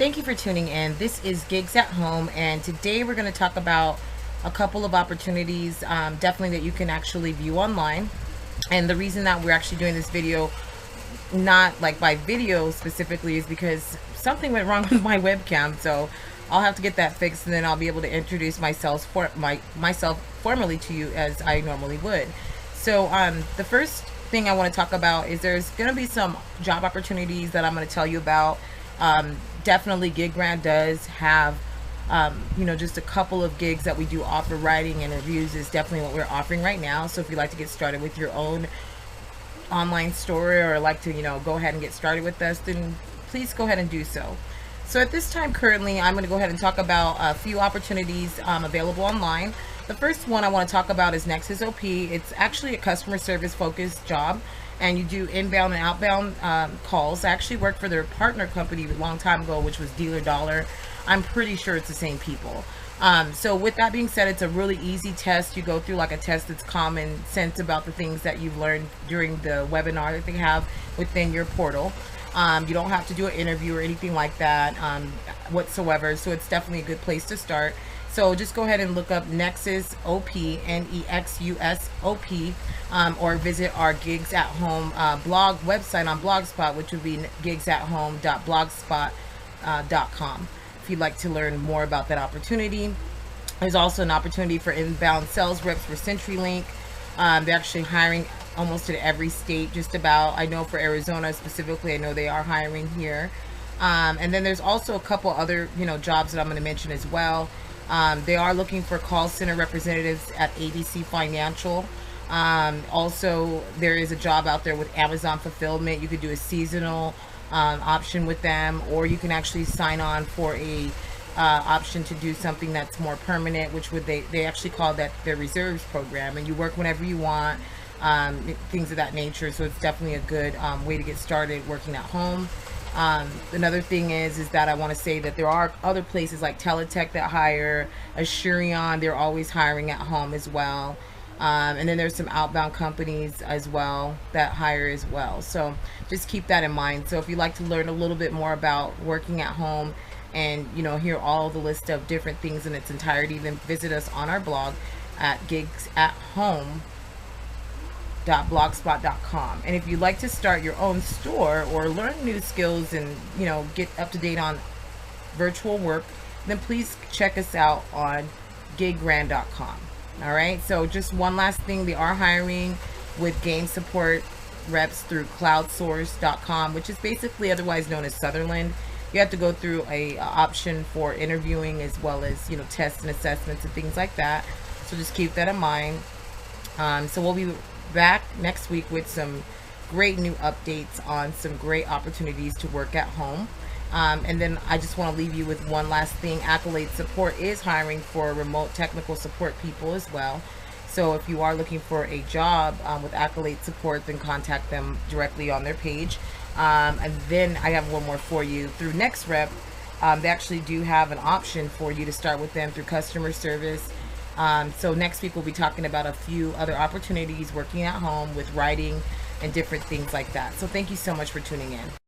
Thank you for tuning in. This is Gigs at Home, and today we're going to talk about a couple of opportunities, definitely that you can actually view online. And the reason that we're actually doing this video, not like by video specifically, is because something went wrong with my webcam. So I'll have to get that fixed, and then I'll be able to introduce myself formally to you as I normally would. So the first thing I want to talk about is there's going to be some job opportunities that I'm going to tell you about. Definitely Gigrand does have just a couple of gigs that we do offer. Writing and reviews is definitely what we're offering right now. So if you'd like to get started with your own online store, or like to go ahead and get started with us, then please go ahead and do so. So at this time currently, I'm going to go ahead and talk about a few opportunities available online. The first one I want to talk about is Nexus OP. It's actually a customer service focused job, and you do inbound and outbound calls. I actually worked for their partner company a long time ago, which was Dealer Dollar. I'm pretty sure it's the same people. So with that being said, it's a really easy test. You go through like a test that's common sense about the things that you've learned during the webinar that they have within your portal. You don't have to do an interview or anything like that whatsoever. So it's definitely a good place to start. So just go ahead and look up Nexus OP, NEXUSOP, or visit our Gigs at Home blog website on Blogspot, which would be gigsathome.blogspot.com. If you'd like to learn more about that opportunity. There's also an opportunity for inbound sales reps for CenturyLink. They're actually hiring almost in every state, just about. I know for Arizona specifically, I know they are hiring here. And then there's also a couple other jobs that I'm going to mention as well. They are looking for call center representatives at ABC Financial. Also, there is a job out there with Amazon Fulfillment. You could do a seasonal option with them, or you can actually sign on for a option to do something that's more permanent, which would they actually call that their reserves program, and you work whenever you want, things of that nature. So it's definitely a good way to get started working at home. Another thing is that I want to say that there are other places like Teletech that hire, Assurion, they're always hiring at home as well. And then there's some outbound companies as well that hire as well. So just keep that in mind. So if you'd like to learn a little bit more about working at home and hear all the list of different things in its entirety, then visit us on our blog at gigsathome.blogspot.com. And if you'd like to start your own store or learn new skills and get up to date on virtual work, then please check us out on gigrand.com. All right, so just one last thing, they are hiring with game support reps through cloudsource.com, which is basically otherwise known as Sutherland. You have to go through a option for interviewing as well as tests and assessments and things like that. So just keep that in mind. So we'll be back next week with some great new updates on some great opportunities to work at home. And then I just want to leave you with one last thing. Accolade Support is hiring for remote technical support people as well. So if you are looking for a job with Accolade Support, then contact them directly on their page. And then I have one more for you. Through NextRep, they actually do have an option for you to start with them through customer service. So next week we'll be talking about a few other opportunities working at home with writing and different things like that. So thank you so much for tuning in.